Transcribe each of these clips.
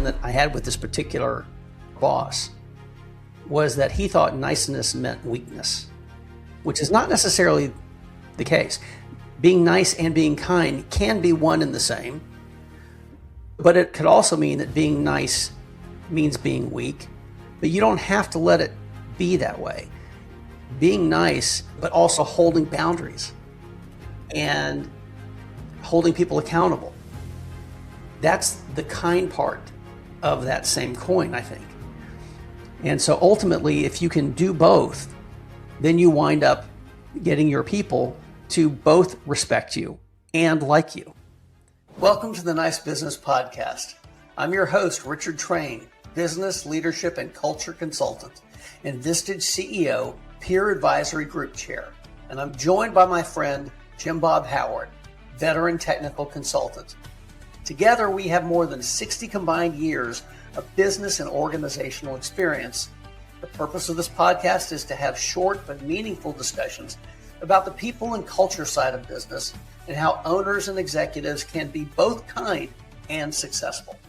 that I had with this particular boss was that he thought niceness meant weakness, which is not necessarily the case. Being nice and being kind can be one and the same, but it could also mean that being nice means being weak, but you don't have to let it be that way. Being nice, but also holding boundaries and holding people accountable. That's the kind part of that same coin, I think. And so ultimately, if you can do both, then you wind up getting your people to both respect you and like you. Welcome to the Nice Business Podcast. I'm your host, Richard Train, business, leadership, and culture consultant, and Vistage CEO, Peer Advisory Group Chair. And I'm joined by my friend, Jim Bob Howard, veteran technical consultant. Together, we have more than 60 combined years of business and organizational experience. The purpose of this podcast is to have short but meaningful discussions about the people and culture side of business and how owners and executives can be both kind and successful.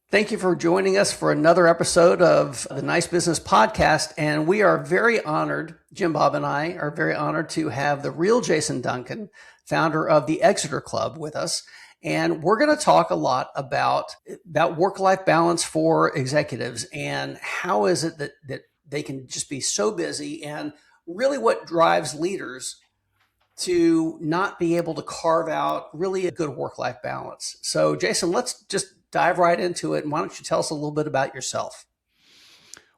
Thank you for joining us for another episode of the Nice Business Podcast. And we are very honored, Jim Bob and I are very honored to have the real Jason Duncan, founder of the Exeter Club, with us. And we're going to talk a lot about work-life balance for executives and how is it that they can just be so busy, and really what drives leaders to not be able to carve out really a good work-life balance. So Jason, let's just dive right into it. And why don't you tell us a little bit about yourself?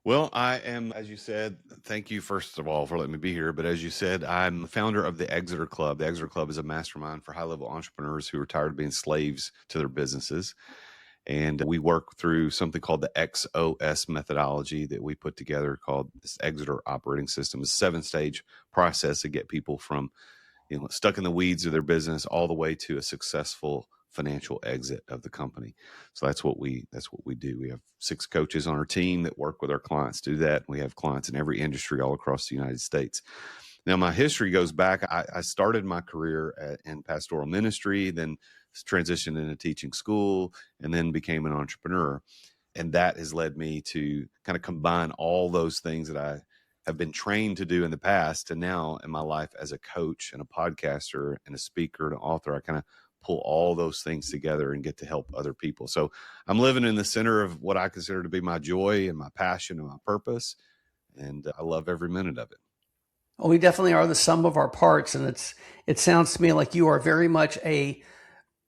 Well, I am, as you said, thank you, first of all, for letting me be here. But as you said, I'm the founder of the Exeter Club. The Exeter Club is a mastermind for high-level entrepreneurs who are tired of being slaves to their businesses. And we work through something called the XOS methodology that we put together called this Exeter operating system. It's a 7-stage process to get people from, stuck in the weeds of their business all the way to a successful financial exit of the company. So that's what we do. We have 6 coaches on our team that work with our clients to do that. We have clients in every industry all across the United States. Now, my history goes back. I started my career in pastoral ministry, then transitioned into teaching school, and then became an entrepreneur. And that has led me to kind of combine all those things that I have been trained to do in the past to now in my life as a coach and a podcaster and a speaker and an author. I kind of pull all those things together and get to help other people. So I'm living in the center of what I consider to be my joy and my passion and my purpose. And I love every minute of it. Well, we definitely are the sum of our parts. And it sounds to me like you are very much a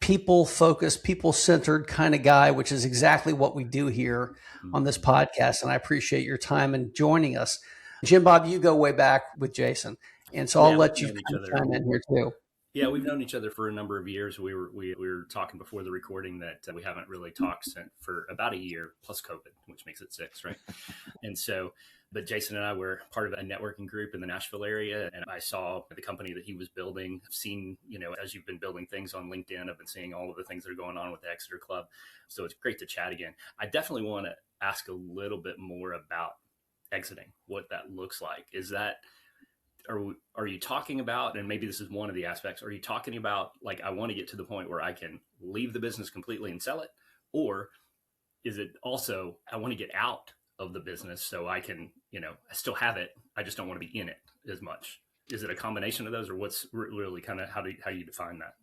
people-focused, people-centered kind of guy, which is exactly what we do here on this podcast. And I appreciate your time and joining us. Jim Bob, you go way back with Jason. And so I'll let you chime in here too. Yeah, we've known each other for a number of years. We were talking before the recording that we haven't really talked for about a year plus COVID, which makes it 6, right? And so, but Jason and I were part of a networking group in the Nashville area, and I saw the company that he was building. I've seen, as you've been building things on LinkedIn, I've been seeing all of the things that are going on with the Exeter Club. So it's great to chat again. I definitely want to ask a little bit more about exiting, what that looks like. Is that Are you talking about, and maybe this is one of the aspects, are you talking about like, I want to get to the point where I can leave the business completely and sell it? Or is it also, I want to get out of the business so I can, I still have it, I just don't want to be in it as much? Is it a combination of those, or what's really kind of how you define that?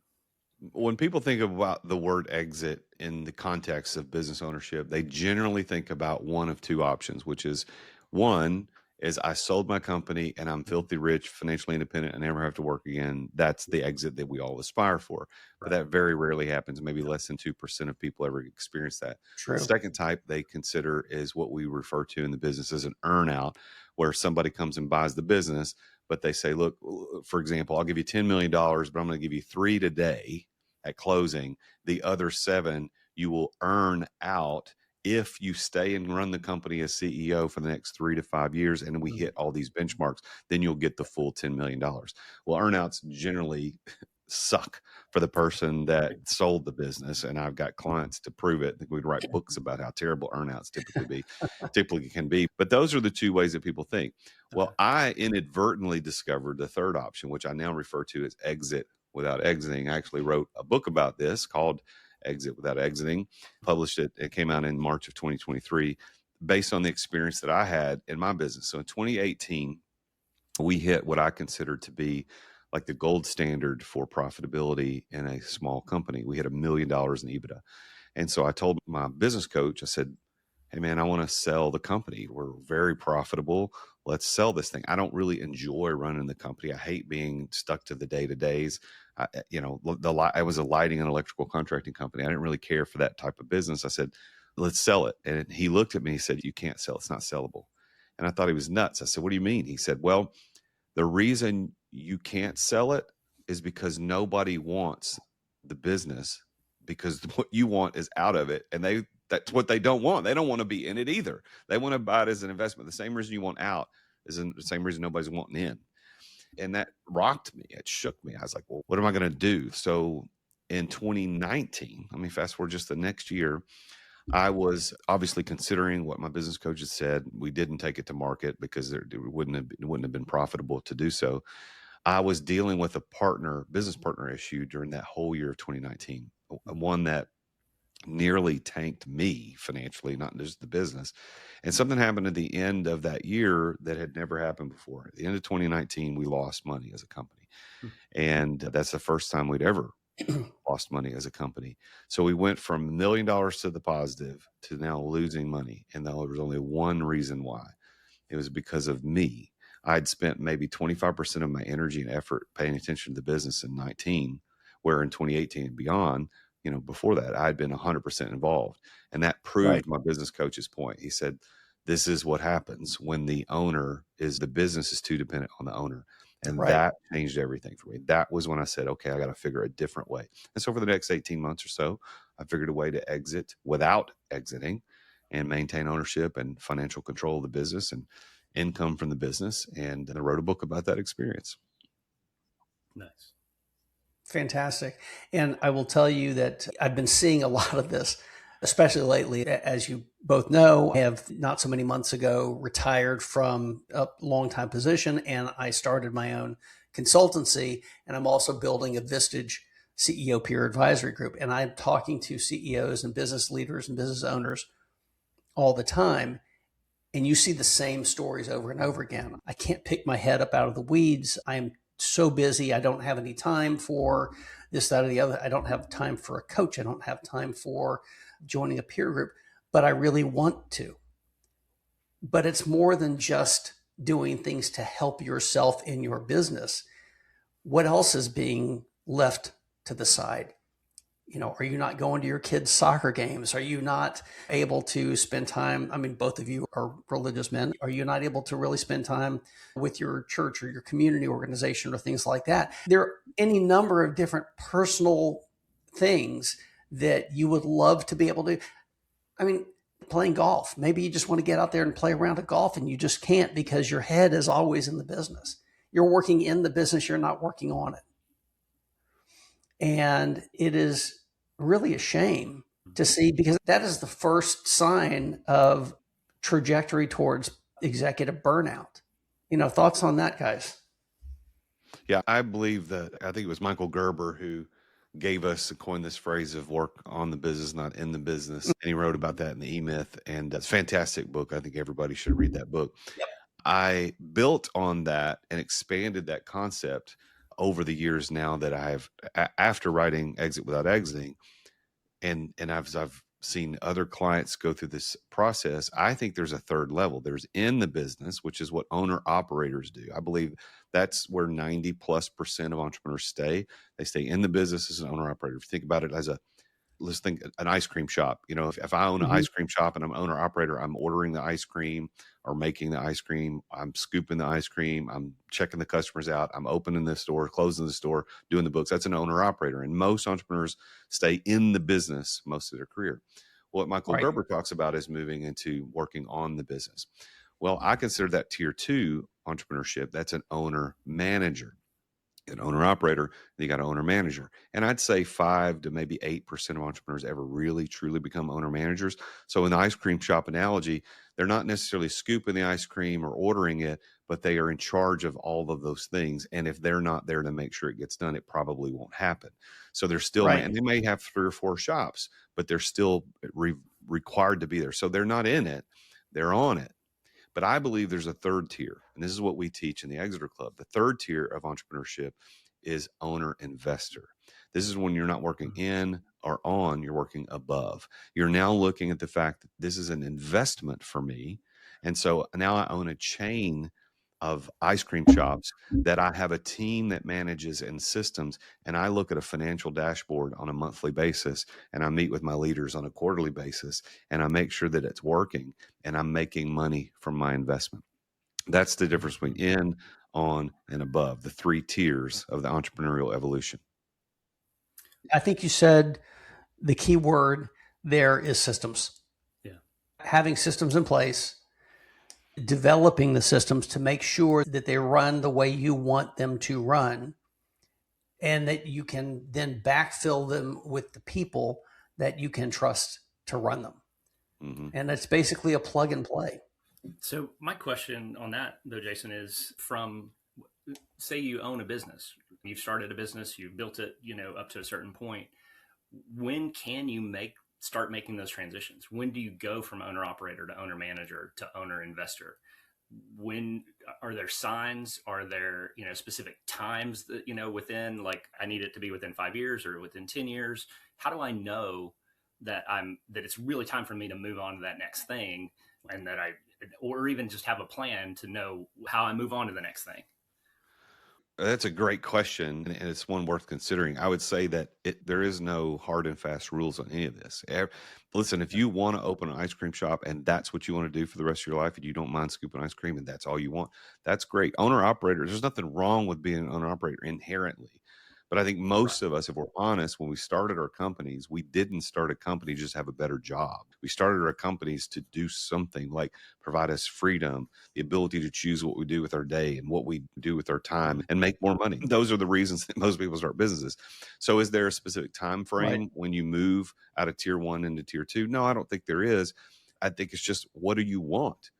When people think about the word exit in the context of business ownership, they generally think about one of 2 options, which is one, is I sold my company and I'm filthy rich, financially independent, and never have to work again. That's the exit that we all aspire for. But that very rarely happens. Maybe less than 2% of people ever experience that. True. The second type they consider is what we refer to in the business as an earn-out, where somebody comes and buys the business, but they say, look, for example, I'll give you $10 million, but I'm going to give you 3 today at closing. The other 7 you will earn out if you stay and run the company as CEO for the next 3 to 5 years, and we hit all these benchmarks, then you'll get the full $10 million. Well, earnouts generally suck for the person that sold the business. And I've got clients to prove it. I think we'd write books about how terrible earnouts typically can be. But those are the 2 ways that people think. Well, I inadvertently discovered the third option, which I now refer to as exit without exiting. I actually wrote a book about this called Exit Without Exiting. Published it. It came out in March of 2023 based on the experience that I had in my business. So in 2018, we hit what I considered to be like the gold standard for profitability in a small company. We hit $1 million in EBITDA. And so I told my business coach, I said, hey man, I want to sell the company. We're very profitable. Let's sell this thing. I don't really enjoy running the company. I hate being stuck to the day-to-days. I was a lighting and electrical contracting company. I didn't really care for that type of business. I said, let's sell it. And he looked at me and he said, you can't sell. It's not sellable. And I thought he was nuts. I said, what do you mean? He said, well, the reason you can't sell it is because nobody wants the business, because what you want is out of it. And that's what they don't want. They don't want to be in it either. They want to buy it as an investment. The same reason you want out is the same reason nobody's wanting in. And that rocked me. It shook me. I was like, well, what am I going to do? So in 2019, let me fast forward just the next year, I was obviously considering what my business coach had said. We didn't take it to market because it wouldn't have been profitable to do so. I was dealing with a business partner issue during that whole year of 2019, one that nearly tanked me financially, not just the business. And something happened at the end of that year that had never happened before. At the end of 2019, we lost money as a company. And that's the first time we'd ever lost money as a company. So we went from $1 million to the positive to now losing money. And there was only one reason why. It was because of me. I'd spent maybe 25% of my energy and effort paying attention to the business in 19, where in 2018 and beyond, before that, I'd been 100% involved. And that proved my business coach's point. He said, this is what happens when the business is too dependent on the owner. And that changed everything for me. That was when I said, okay, I got to figure a different way. And so for the next 18 months or so, I figured a way to exit without exiting and maintain ownership and financial control of the business and income from the business. And I wrote a book about that experience. Nice. Fantastic. And I will tell you that I've been seeing a lot of this, especially lately. As you both know, I have not so many months ago retired from a long-time position, and I started my own consultancy, and I'm also building a Vistage CEO peer advisory group. And I'm talking to CEOs and business leaders and business owners all the time. And you see the same stories over and over again. I can't pick my head up out of the weeds. I'm so busy. I don't have any time for this, that, or the other. I don't have time for a coach. I don't have time for joining a peer group, but I really want to. But it's more than just doing things to help yourself in your business. What else is being left to the side? Are you not going to your kids' soccer games? Are you not able to spend time? I mean, both of you are religious men. Are you not able to really spend time with your church or your community organization or things like that? There are any number of different personal things that you would love to be able to. I mean, playing golf. Maybe you just want to get out there and play a round of golf and you just can't because your head is always in the business. You're working in the business. You're not working on it. And it is really a shame to see, because that is the first sign of trajectory towards executive burnout. Thoughts on that, guys? Yeah, I believe that, I think it was Michael Gerber who coined this phrase of work on the business, not in the business. And he wrote about that in the E-Myth. And that's a fantastic book. I think everybody should read that book. Yep. I built on that and expanded that concept over the years now that after writing Exit Without Exiting, and I've seen other clients go through this process. I think there's a third level. There's in the business, which is what owner operators do. I believe that's where 90+% of entrepreneurs stay. They stay in the business as an owner operator. If you think about it as let's think an ice cream shop. If I own an ice cream shop and I'm owner operator, I'm ordering the ice cream or making the ice cream. I'm scooping the ice cream. I'm checking the customers out. I'm opening the store, closing the store, doing the books. That's an owner operator. And most entrepreneurs stay in the business most of their career. What Michael Gerber talks about is moving into working on the business. Well, I consider that tier 2 entrepreneurship. That's an owner manager. An owner operator, and you got an owner manager. And I'd say 5 to maybe 8% of entrepreneurs ever really truly become owner managers. So in the ice cream shop analogy, they're not necessarily scooping the ice cream or ordering it, but they are in charge of all of those things. And if they're not there to make sure it gets done, it probably won't happen. So they're still, Right. and they may have 3 or 4 shops, but they're still required to be there. So they're not in it, they're on it. But I believe there's a third tier, and this is what we teach in the Exeter Club. The third tier of entrepreneurship is owner investor. This is when you're not working in or on, you're working above. You're now looking at the fact that this is an investment for me. And so now I own a chain of ice cream shops that I have a team that manages and systems. And I look at a financial dashboard on a monthly basis, and I meet with my leaders on a quarterly basis, and I make sure that it's working and I'm making money from my investment. That's the difference between in, on, and above, the 3 tiers of the entrepreneurial evolution. I think you said the key word there is systems. Yeah. Having systems in place, developing the systems to make sure that they run the way you want them to run, and that you can then backfill them with the people that you can trust to run them. Mm-hmm. And it's basically a plug and play. So my question on that, though, Jason, is from, say you own a business, you've started a business, you've built it, up to a certain point. When can you start making those transitions? When do you go from owner operator to owner manager to owner investor? When are there signs? Are there, specific times that, within, like, I need it to be within 5 years or within 10 years? How do I know that it's really time for me to move on to that next thing, and that or even just have a plan to know how I move on to the next thing? That's a great question, and it's one worth considering. I would say that there is no hard and fast rules on any of this. Listen, if you want to open an ice cream shop and that's what you want to do for the rest of your life, and you don't mind scooping ice cream and that's all you want, that's great. Owner operator, there's nothing wrong with being an owner operator inherently. But I think most of us, if we're honest, when we started our companies, we didn't start a company just to have a better job. We started our companies to do something, like provide us freedom, the ability to choose what we do with our day and what we do with our time, and make more money. Those are the reasons that most people start businesses. So is there a specific time frame when you move out of tier 1 into tier 2? No, I don't think there is. I think it's just, what do you want?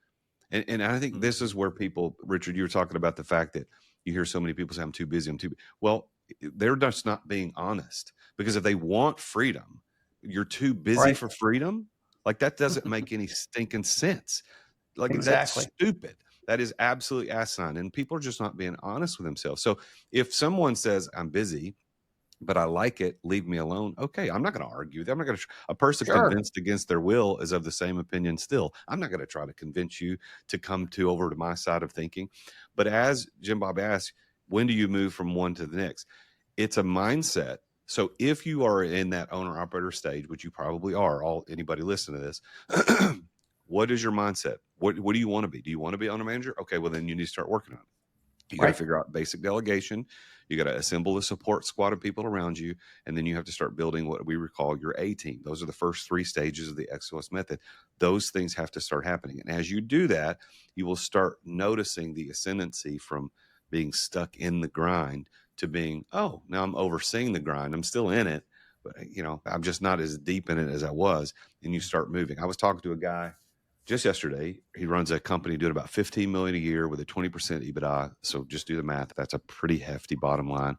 And I think this is where people, Richard, you were talking about the fact that you hear so many people say, I'm too busy. Well, they're just not being honest, because if they want freedom, you're too busy for freedom. Like, that doesn't make any stinking sense. Like, Exactly. That's stupid. That is absolutely asinine. And people are just not being honest with themselves. So if someone says, I'm busy, but I like it, leave me alone. Okay, I'm not going to argue with them. I'm not going to. A person convinced against their will is of the same opinion still. I'm not going to try to convince you to come over to my side of thinking. But as Jim Bob asked, when do you move from one to the next? It's a mindset. So if you are in that owner operator stage, which you probably are, anybody listening to this, what is your mindset? What do you want to be? Do you want to be owner manager? Okay, well, then you need to start working on it. You got to figure out basic delegation. You got to assemble a support squad of people around you. And then you have to start building what we call your A team. Those are the first 3 stages of the XOS method. Those things have to start happening. And as you do that, you will start noticing the ascendancy from being stuck in the grind to being, oh, now I'm overseeing the grind. I'm still in it, but I'm just not as deep in it as I was. And you start moving. I was talking to a guy just yesterday. He runs a company doing about $15 million a year with a 20% EBITDA. So just do the math. That's a pretty hefty bottom line.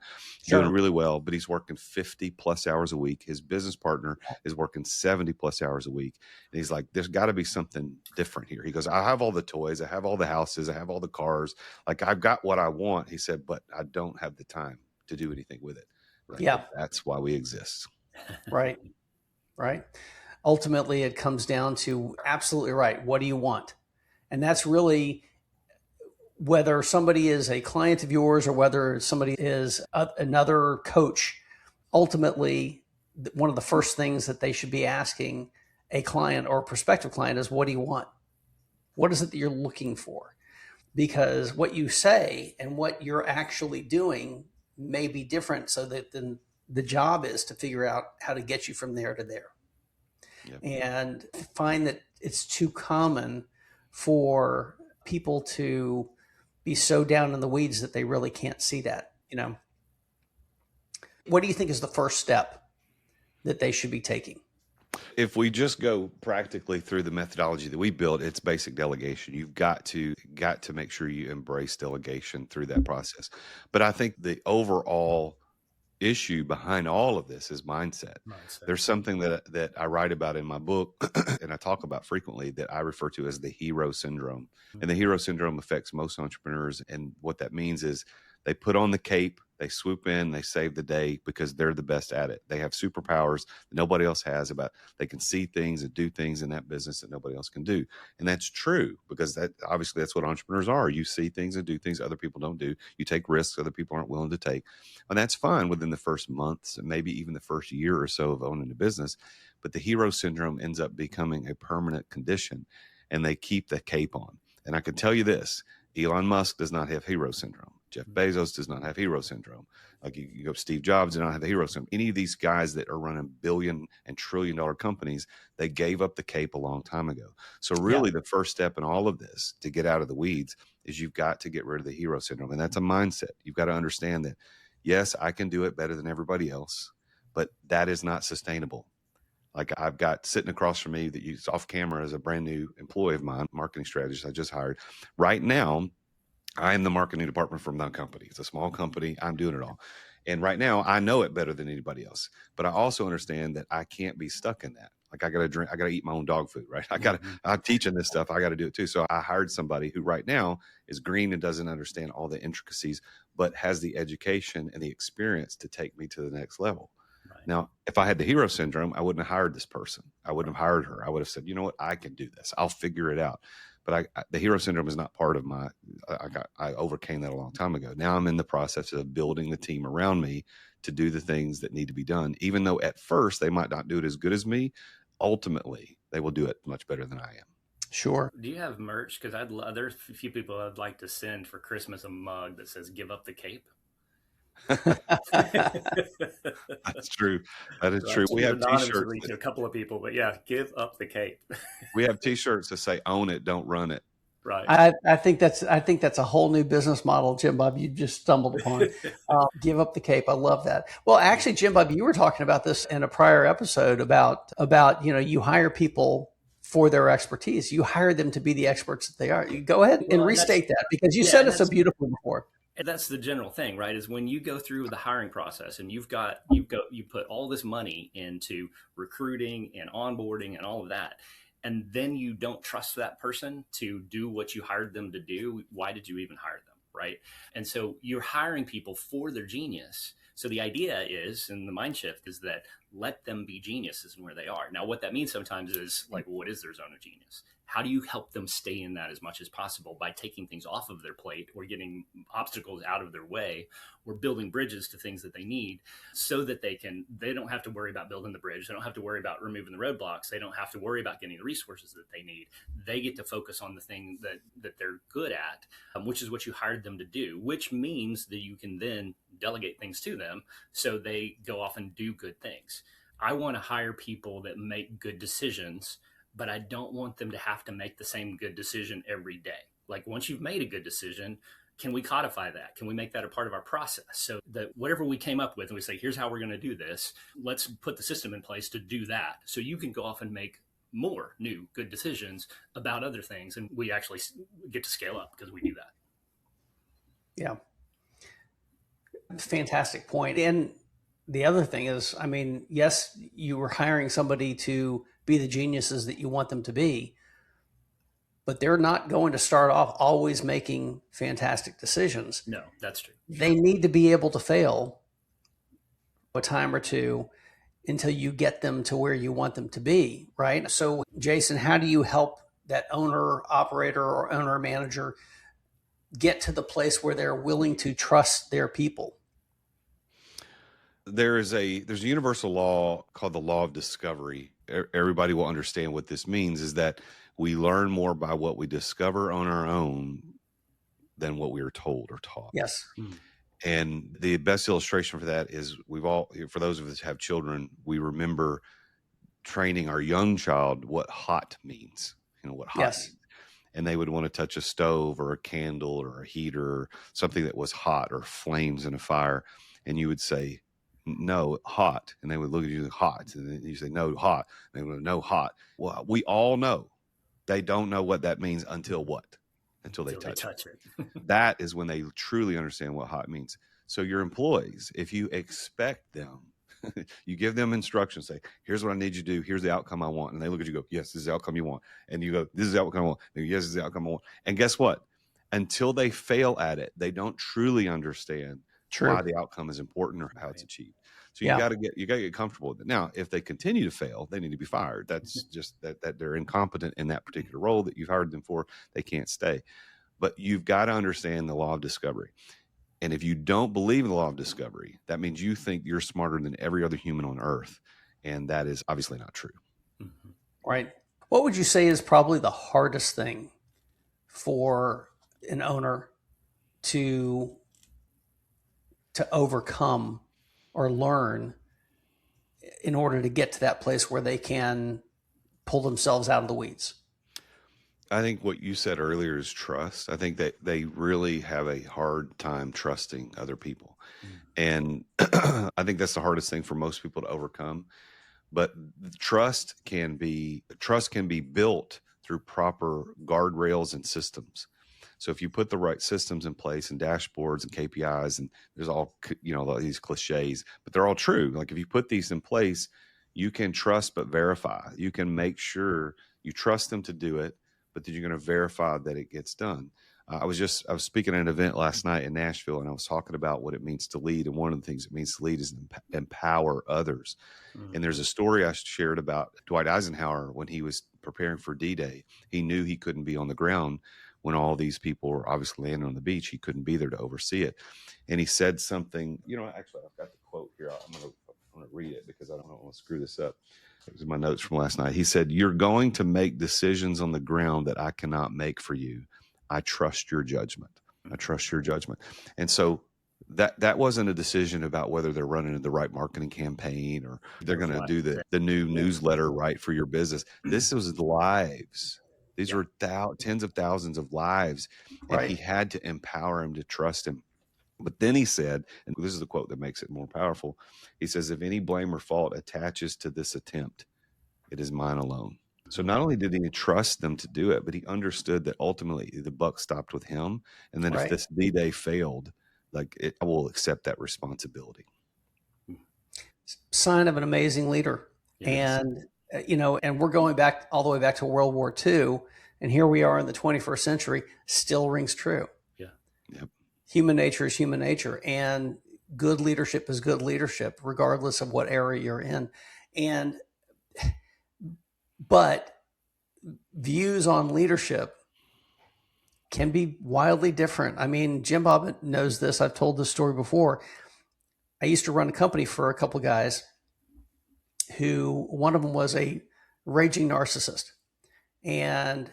Doing really well, but he's working 50 plus hours a week. His business partner is working 70 plus hours a week. And he's like, there's got to be something different here. He goes, I have all the toys. I have all the houses. I have all the cars. Like, I've got what I want. He said, but I don't have the time to do anything with it. Right? Yeah. That's why we exist. Right. Ultimately, it comes down to, absolutely right, what do you want? And that's really, whether somebody is a client of yours or whether somebody is another coach, ultimately, one of the first things that they should be asking a client or a prospective client is, what do you want? What is it that you're looking for? Because what you say and what you're actually doing may be different. So that then the job is to figure out how to get you from there to there. Yep. And find that it's too common for people to be so down in the weeds that they really can't see that. What do you think is the first step that they should be taking? If we just go practically through the methodology that we built, it's basic delegation. You've got to make sure you embrace delegation through that process. But I think the overall issue behind all of this is mindset. Mindset. There's something that I write about in my book and I talk about frequently that I refer to as the hero syndrome. And the hero syndrome affects most entrepreneurs. And what that means is they put on the cape, they swoop in, they save the day because they're the best at it. They have superpowers that nobody else has about. They can see things and do things in that business that nobody else can do. And that's true because that obviously that's what entrepreneurs are. You see things and do things other people don't do. You take risks other people aren't willing to take. And that's fine within the first months and maybe even the first year or so of owning a business. But the hero syndrome ends up becoming a permanent condition and they keep the cape on. And I can tell you this, Elon Musk does not have hero syndrome. Jeff Bezos does not have hero syndrome. Like you go, Steve Jobs did not have the hero syndrome. Any of these guys that are running billion and trillion dollar companies, they gave up the cape a long time ago. So really the first step in all of this to get out of the weeds is you've got to get rid of the hero syndrome. And that's a mindset. You've got to understand that, yes, I can do it better than everybody else, but that is not sustainable. Like I've got sitting across from me that is off camera as a brand new employee of mine, marketing strategist I just hired. Right now, I am the marketing department from that company. It's a small company. I'm doing it all. And right now I know it better than anybody else, but I also understand that I can't be stuck in that. Like I got to drink, I got to eat my own dog food, right? I'm teaching this stuff. I got to do it too. So I hired somebody who right now is green and doesn't understand all the intricacies, but has the education and the experience to take me to the next level. Right. Now, if I had the hero syndrome, I wouldn't have hired this person. I wouldn't have hired her. I would have said, you know what, I can do this. I'll figure it out. But the hero syndrome is not part of my, I overcame that a long time ago. Now I'm in the process of building the team around me to do the things that need to be done. Even though at first they might not do it as good as me, ultimately they will do it much better than I am. Sure. Do you have merch? Because there's a few people I'd like to send for Christmas a mug that says "Give up the cape." That's true. That is true. We have t-shirts to a couple of people, but yeah, give up the cape. We have t-shirts that say "Own it, don't run it." Right. I think that's a whole new business model, Jim Bob, you just stumbled upon. Give up the cape. I love that. Well, actually, Jim Bob, you were talking about this in a prior episode about you hire people for their expertise. You hire them to be the experts that they are. You go ahead and restate that because you said it so beautifully before. And that's the general thing, right? Is when you go through the hiring process and you put all this money into recruiting and onboarding and all of that, and then you don't trust that person to do what you hired them to do. Why did you even hire them, right? And so you're hiring people for their genius. So the idea is, and the mind shift is that let them be geniuses in where they are. Now, what that means sometimes is like, what is their zone of genius? How do you help them stay in that as much as possible by taking things off of their plate or getting obstacles out of their way or building bridges to things that they need so that they don't have to worry about building the bridge. They don't have to worry about removing the roadblocks. They don't have to worry about getting the resources that they need. They get to focus on the thing that they're good at, which is what you hired them to do, which means that you can then delegate things to them so they go off and do good things. I want to hire people that make good decisions, but I don't want them to have to make the same good decision every day. Like once you've made a good decision, can we codify that? Can we make that a part of our process? So that whatever we came up with and we say, here's how we're going to do this, let's put the system in place to do that. So you can go off and make more new good decisions about other things. And we actually get to scale up because we do that. Yeah. Fantastic point. And the other thing is, I mean, yes, you were hiring somebody to be the geniuses that you want them to be, but they're not going to start off always making fantastic decisions. No, that's true. They need to be able to fail a time or two until you get them to where you want them to be, right? So, Jason, how do you help that owner, operator, or owner manager get to the place where they're willing to trust their people? There's a universal law called the law of discovery. Everybody will understand what this means is that we learn more by what we discover on our own than what we were told or taught. Yes. And the best illustration for that is for those of us who have children, we remember training our young child what hot means, what hot means. And they would want to touch a stove or a candle or a heater or something that was hot or flames in a fire. And you would say, no, hot. And they would look at you, hot. And then you say, no, hot. And they would no, hot. Well, we all know they don't know what that means until what? Until they touch it. That is when they truly understand what hot means. So your employees, if you expect them, you give them instructions, say, here's what I need you to do. Here's the outcome I want. And they look at you, go, yes, this is the outcome you want. And you go, this is the outcome I want. And yes, this is the outcome I want. And guess what? Until they fail at it, they don't truly understand why the outcome is important or how it's achieved. So you got to get comfortable with it. Now, if they continue to fail, they need to be fired. That's just that they're incompetent in that particular role that you've hired them for. They can't stay. But you've got to understand the law of discovery. And if you don't believe in the law of discovery, that means you think you're smarter than every other human on earth. And that is obviously not true. Mm-hmm. Right. What would you say is probably the hardest thing for an owner to overcome or learn in order to get to that place where they can pull themselves out of the weeds? I think what you said earlier is trust. I think that they really have a hard time trusting other people. And I think that's the hardest thing for most people to overcome. But trust can be built through proper guardrails and systems. So if you put the right systems in place and dashboards and KPIs, and there's all, these cliches, but they're all true. Like if you put these in place, you can trust but verify. You can make sure you trust them to do it, but then you're going to verify that it gets done. I was speaking at an event last night in Nashville, and I was talking about what it means to lead. And one of the things it means to lead is empower others. Mm-hmm. And there's a story I shared about Dwight Eisenhower when he was preparing for D-Day. He knew he couldn't be on the ground when all these people were obviously landing on the beach. He couldn't be there to oversee it. And he said something, actually, I've got the quote here. I'm going to read it because I don't want to screw this up. It was my notes from last night. He said, "You're going to make decisions on the ground that I cannot make for you. I trust your judgment. I trust your judgment." And so that wasn't a decision about whether they're running the right marketing campaign or they're going to do the new newsletter right for your business. This was lives. These were tens of thousands of lives. And he had to empower him to trust him. But then he said, and this is the quote that makes it more powerful. He says, "If any blame or fault attaches to this attempt, it is mine alone." So not only did he trust them to do it, but he understood that ultimately the buck stopped with him. And then if this D-Day failed, I will accept that responsibility. Sign of an amazing leader. Yes. And we're going back all the way back to World War II. And here we are in the 21st century, still rings true. Yeah. Yep. Human nature is human nature. And good leadership is good leadership, regardless of what area you're in. But views on leadership can be wildly different. I mean, Jim Bob knows this. I've told this story before. I used to run a company for a couple of guys who, one of them was a raging narcissist, and,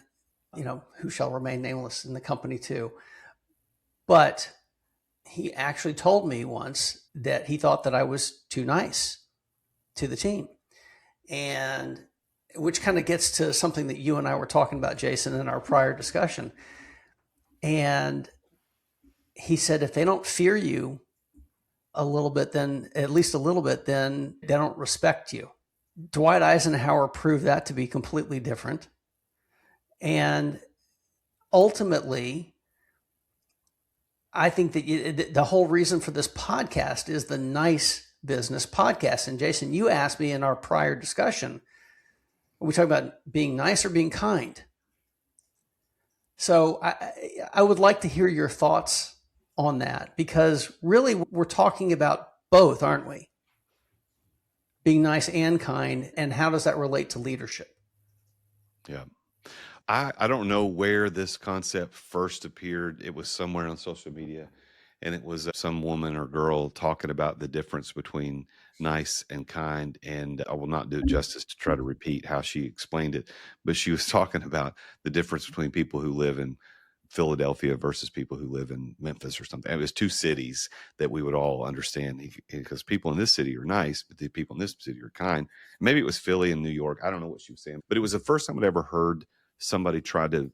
who shall remain nameless in the company too. But he actually told me once that he thought that I was too nice to the team. And which kind of gets to something that you and I were talking about, Jason, in our prior discussion. And he said, if they don't fear you a little bit, then at least a little bit, then they don't respect you. Dwight Eisenhower proved that to be completely different. And ultimately, I think that the whole reason for this podcast is the Nice Business Podcast. And Jason, you asked me in our prior discussion, we talk about being nice or being kind. So I would like to hear your thoughts on that, because really we're talking about both, aren't we? Being nice and kind, and how does that relate to leadership? Yeah. I don't know where this concept first appeared. It was somewhere on social media, and it was some woman or girl talking about the difference between nice and kind. And I will not do it justice to try to repeat how she explained it, but she was talking about the difference between people who live in Philadelphia versus people who live in Memphis or something. It was two cities that we would all understand, because people in this city are nice, but the people in this city are kind. Maybe it was Philly and New York. I don't know what she was saying, but it was the first time I'd ever heard somebody try to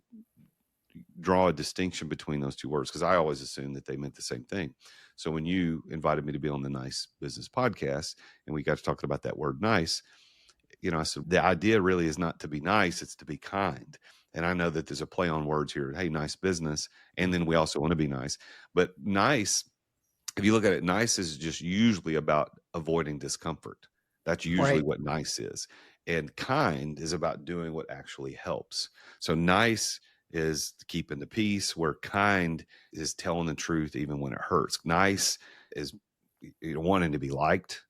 draw a distinction between those two words because I always assumed that they meant the same thing. So when you invited me to be on the Nice Business podcast and we got to talking about that word nice, I said, the idea really is not to be nice, it's to be kind. And I know that there's a play on words here. Hey, nice business. And then we also want to be nice. But nice, if you look at it, nice is just usually about avoiding discomfort. That's usually Right. what nice is. And kind is about doing what actually helps. So nice is keeping the peace, where kind is telling the truth even when it hurts. Nice is wanting to be liked.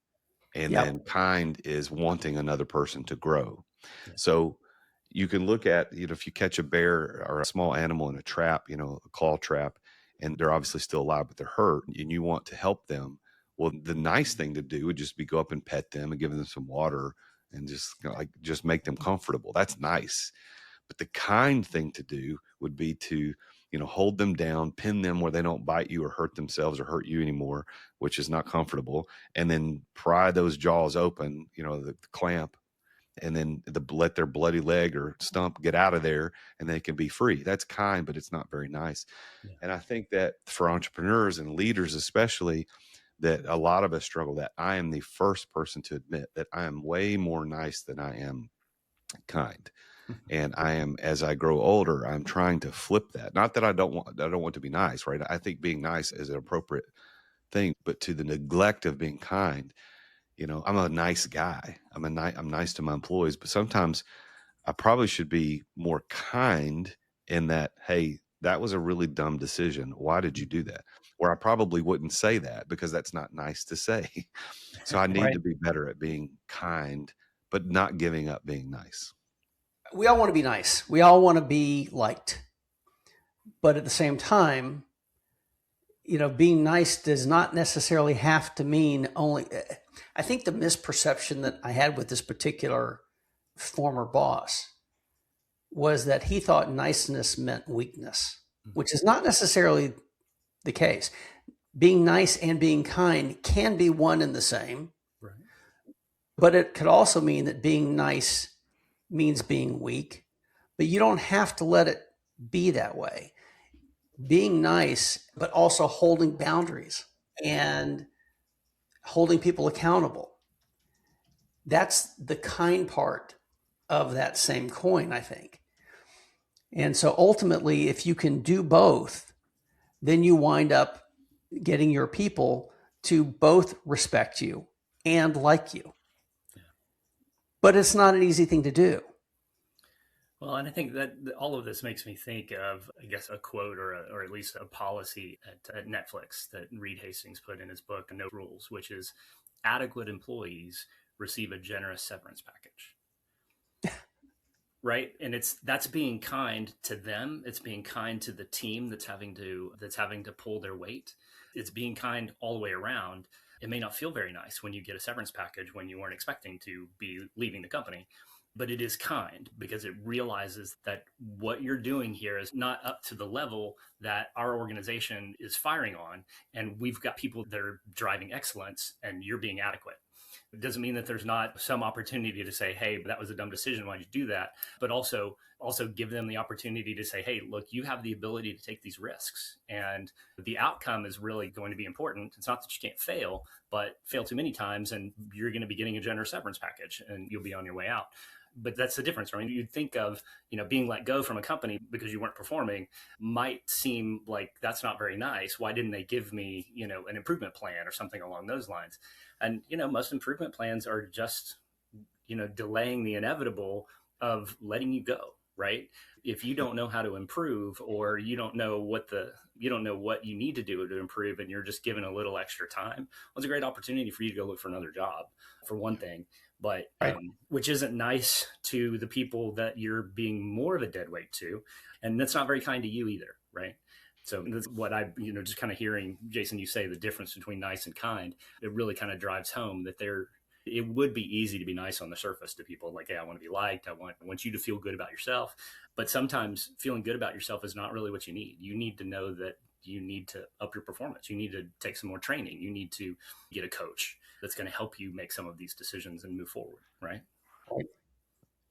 And Yep. then kind is wanting another person to grow. Yeah. So you can look at, if you catch a bear or a small animal in a trap, a claw trap, and they're obviously still alive, but they're hurt and you want to help them. Well, the nice thing to do would just be go up and pet them and give them some water and just make them comfortable. That's nice. But the kind thing to do would be to, hold them down, pin them where they don't bite you or hurt themselves or hurt you anymore, which is not comfortable. And then pry those jaws open, the clamp, and then let their bloody leg or stump get out of there and they can be free. That's kind, but it's not very nice. Yeah. And I think that for entrepreneurs and leaders, especially, that a lot of us struggle that. I am the first person to admit that I am way more nice than I am kind. And I am, as I grow older, I'm trying to flip that. Not that I don't want to be nice, right? I think being nice is an appropriate thing, but to the neglect of being kind, I'm a nice guy. I'm nice to my employees, but sometimes I probably should be more kind in that, hey, that was a really dumb decision. Why did you do that? Where I probably wouldn't say that because that's not nice to say. So I need Right. to be better at being kind, but not giving up being nice. We all want to be nice. We all want to be liked. But at the same time, being nice does not necessarily have to mean only. I think the misperception that I had with this particular former boss was that he thought niceness meant weakness, which is not necessarily the case. Being nice and being kind can be one and the same, Right. but it could also mean that being nice means being weak, but you don't have to let it be that way. Being nice, but also holding boundaries and holding people accountable. That's the kind part of that same coin, I think. And so ultimately, if you can do both, then you wind up getting your people to both respect you and like you. Yeah. But it's not an easy thing to do. Well, and I think that all of this makes me think of, I guess, a quote or at least a policy at Netflix that Reed Hastings put in his book, No Rules, which is adequate employees receive a generous severance package. Right. And that's being kind to them. It's being kind to the team that's having to pull their weight. It's being kind all the way around. It may not feel very nice when you get a severance package when you weren't expecting to be leaving the company, but it is kind because it realizes that what you're doing here is not up to the level that our organization is firing on. And we've got people that are driving excellence and you're being adequate. It doesn't mean that there's not some opportunity to say, hey, that was a dumb decision. Why'd you do that? But also give them the opportunity to say, hey, look, you have the ability to take these risks. And the outcome is really going to be important. It's not that you can't fail, but fail too many times and you're going to be getting a generous severance package and you'll be on your way out. But that's the difference, right? You'd think of, being let go from a company because you weren't performing might seem like that's not very nice. Why didn't they give me, an improvement plan or something along those lines? And, most improvement plans are just, delaying the inevitable of letting you go, right? If you don't know how to improve or you don't know what you need to do to improve and you're just given a little extra time, well, it's a great opportunity for you to go look for another job, for one thing. But which isn't nice to the people that you're being more of a deadweight to. And that's not very kind to you either, right? So that's what I, just kind of hearing, Jason, you say the difference between nice and kind, it really kind of drives home that it would be easy to be nice on the surface to people. Like, hey, I want to be liked. I want you to feel good about yourself. But sometimes feeling good about yourself is not really what you need. You need to know that you need to up your performance. You need to take some more training. You need to get a coach that's going to help you make some of these decisions and move forward. Right.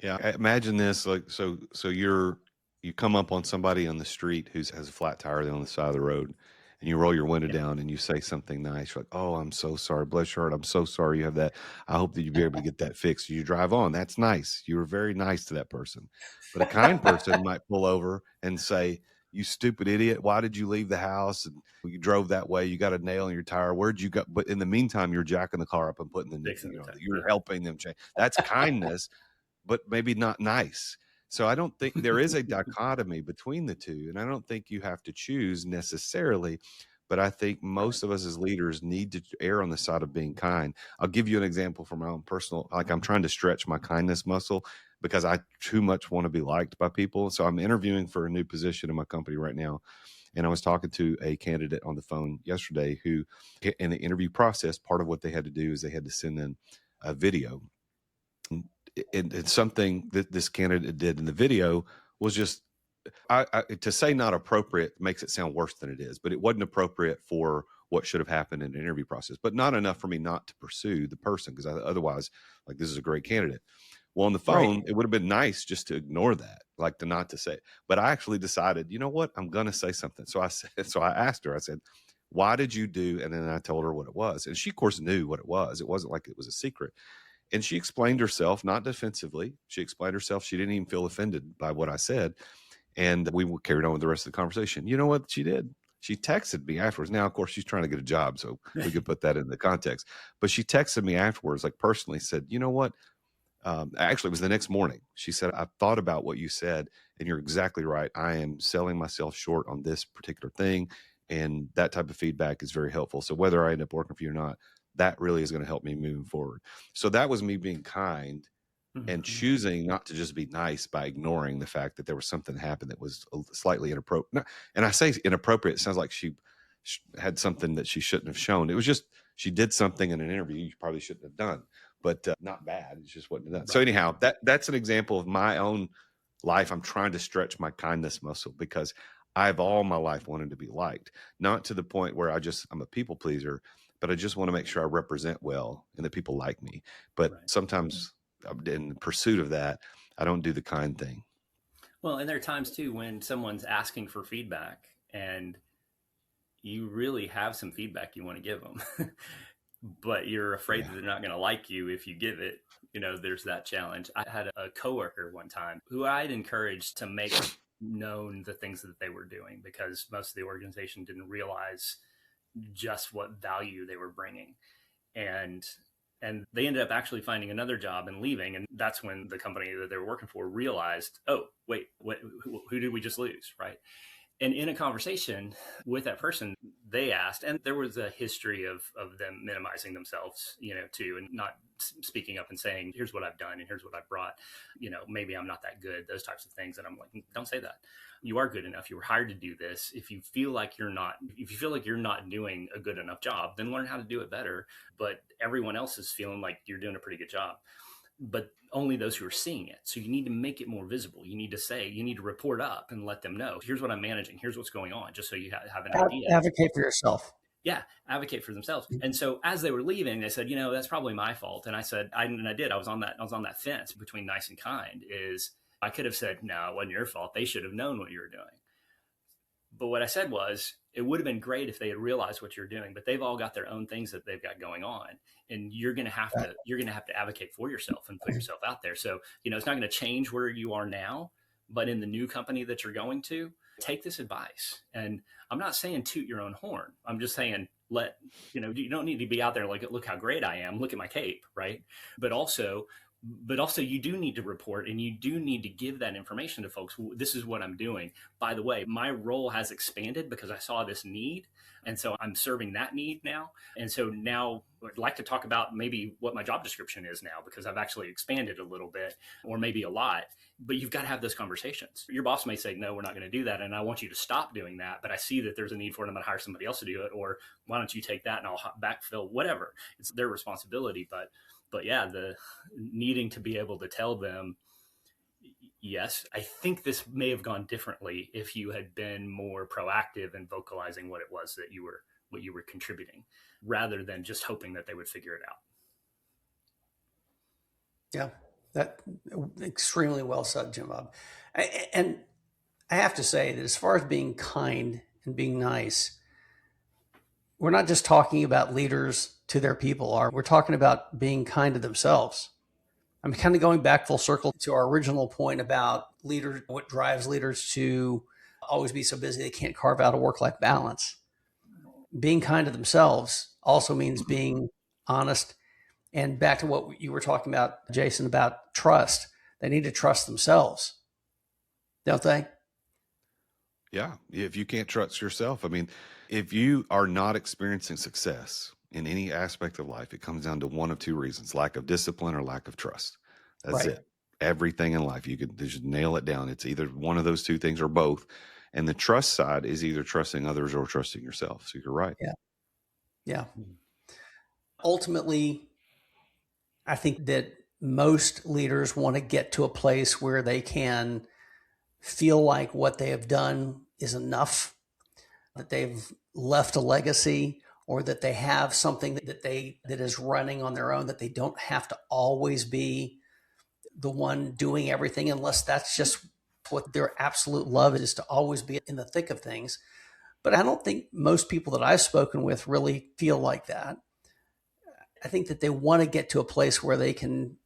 Yeah. Imagine this, like, so you're You come up on somebody on the street who has a flat tire on the side of the road, and you roll your window Yeah. down and you say something nice. You're like, "Oh, I'm so sorry. Bless your heart. I'm so sorry you have that. I hope that you'll be able to get that fixed." You drive on. That's nice. You were very nice to that person. But a kind person might pull over and say, "You stupid idiot. Why did you leave the house? And you drove that way. You got a nail in your tire. Where'd you go?" But in the meantime, you're jacking the car up and putting Fixing the time. you're Yeah. helping them change. That's kindness, but maybe not nice. So I don't think there is a dichotomy between the two. And I don't think you have to choose necessarily. But I think most of us as leaders need to err on the side of being kind. I'll give you an example from my own personal, like I'm trying to stretch my kindness muscle because I too much want to be liked by people. So I'm interviewing for a new position in my company right now. And I was talking to a candidate on the phone yesterday who, in the interview process, part of what they had to do is they had to send in a video. And it's something that this candidate did in the video was just to say not appropriate makes it sound worse than it is, but it wasn't appropriate for what should have happened in an interview process, but not enough for me not to pursue the person because otherwise, like, this is a great candidate. Well, on the Right. phone, it would have been nice just to ignore that, like to not to say it. But I actually decided, you know what, I'm going to say something. So I said, so I asked her, I said, "Why did you do?" And then I told her what it was, and she, of course, knew what it was. It wasn't like it was a secret. And she explained herself, not defensively. She explained herself. She didn't even feel offended by what I said. And we carried on with the rest of the conversation. You know what she did? She texted me afterwards. Now, of course, she's trying to get a job, so we could put that in the context. But she texted me afterwards, like personally, said, "You know what? Actually, it was the next morning. She said, I've thought about what you said, and you're exactly right. I am selling myself short on this particular thing. And that type of feedback is very helpful. So whether I end up working for you or not, that really is going to help me moving forward." So that was me being kind and Mhm. choosing not to just be nice by ignoring the fact that there was something that happened that was slightly inappropriate. And I say inappropriate, it sounds like she had something that she shouldn't have shown. It was just she did something in an interview you probably shouldn't have done, but not bad. It just wasn't done. So Right. anyhow, that's an example of my own life. I'm trying to stretch my kindness muscle because I've all my life wanted to be liked, not to the point where I'm a people pleaser, but I just want to make sure I represent well and that people like me. But Right. sometimes in pursuit of that, I don't do the kind thing. Well, and there are times too when someone's asking for feedback and you really have some feedback you want to give them, but you're afraid Yeah. that they're not going to like you if you give it. There's that challenge. I had a coworker one time who I'd encouraged to make known the things that they were doing because most of the organization didn't realize just what value they were bringing. And they ended up actually finding another job and leaving. And that's when the company that they were working for realized, oh, wait, who did we just lose? Right. And in a conversation with that person, they asked, and there was a history of them minimizing themselves, too, and not speaking up and saying, "Here's what I've done and here's what I've brought." Maybe I'm not that good, those types of things. And I'm like, don't say that. You are good enough. You were hired to do this. If you feel like you're not doing a good enough job, then learn how to do it better. But everyone else is feeling like you're doing a pretty good job, but only those who are seeing it. So you need to make it more visible. You need to report up and let them know, here's what I'm managing, here's what's going on, just so you have an idea. Advocate for yourself. Yeah, advocate for themselves. And so as they were leaving, they said, that's probably my fault. And I said, I did. I was on that fence between nice and kind. Is I could have said, no, it wasn't your fault. They should have known what you were doing. But what I said was, it would have been great if they had realized what you're doing, but they've all got their own things that they've got going on. And you're going to have to advocate for yourself and put yourself out there. So, it's not going to change where you are now, but in the new company that you're going to, take this advice. And I'm not saying toot your own horn. I'm just saying, you don't need to be out there like, look how great I am. Look at my cape. Right. But also you do need to report and you do need to give that information to folks. This is what I'm doing. By the way, my role has expanded because I saw this need. And so I'm serving that need now. And so now I'd like to talk about maybe what my job description is now, because I've actually expanded a little bit or maybe a lot, but you've got to have those conversations. Your boss may say, no, we're not going to do that. And I want you to stop doing that. But I see that there's a need for it. I'm going to hire somebody else to do it. Or why don't you take that and I'll backfill, whatever. It's their responsibility. But yeah, the needing to be able to tell them, yes, I think this may have gone differently if you had been more proactive in vocalizing what it was that you were contributing, rather than just hoping that they would figure it out. Yeah, that extremely well said, Jim Bob. And I have to say that as far as being kind and being nice, we're not just talking about leaders to their people. We're talking about being kind to themselves. I'm kind of going back full circle to our original point about leaders, what drives leaders to always be so busy they can't carve out a work-life balance. Being kind to themselves also means being honest. And back to what you were talking about, Jason, about trust. They need to trust themselves, don't they? Yeah. If you can't trust yourself, I mean, if you are not experiencing success in any aspect of life, it comes down to one of two reasons: lack of discipline or lack of trust. That's Right. it. Everything in life, you could just nail it down. It's either one of those two things or both. And the trust side is either trusting others or trusting yourself. So you're right. Yeah. Yeah. Ultimately, I think that most leaders want to get to a place where they can feel like what they have done is enough, that they've left a legacy, or that they have something that is running on their own, that they don't have to always be the one doing everything, unless that's just what their absolute love is, to always be in the thick of things. But I don't think most people that I've spoken with really feel like that. I think that they want to get to a place where they can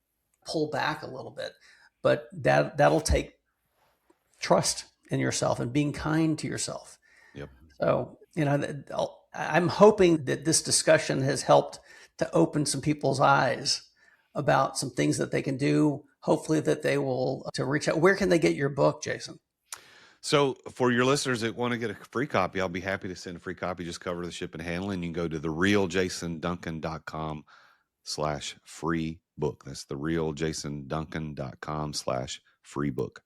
pull back a little bit, but that'll take trust in yourself and being kind to yourself. Yep. So, I'm hoping that this discussion has helped to open some people's eyes about some things that they can do. Hopefully that they will to reach out. Where can they get your book, Jason? So for your listeners that want to get a free copy, I'll be happy to send a free copy. Just cover the ship and handling. You can go to therealjasonduncan.com/free book. That's therealjasonduncan.com/free book.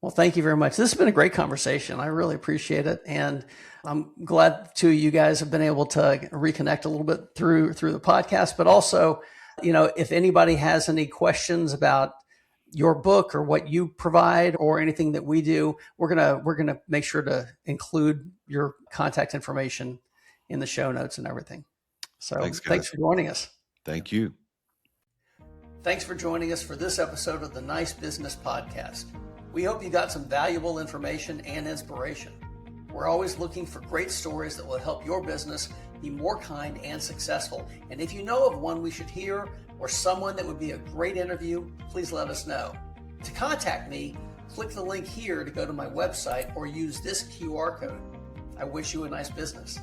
Well, thank you very much. This has been a great conversation. I really appreciate it. And I'm glad two of you guys have been able to reconnect a little bit through the podcast, but also, if anybody has any questions about your book or what you provide or anything that we do, we're going to make sure to include your contact information in the show notes and everything. So thanks for joining us. Thank you. Thanks for joining us for this episode of the Nice Business Podcast. We hope you got some valuable information and inspiration. We're always looking for great stories that will help your business be more kind and successful. And if you know of one we should hear or someone that would be a great interview, please let us know. To contact me, click the link here to go to my website or use this QR code. I wish you a nice business.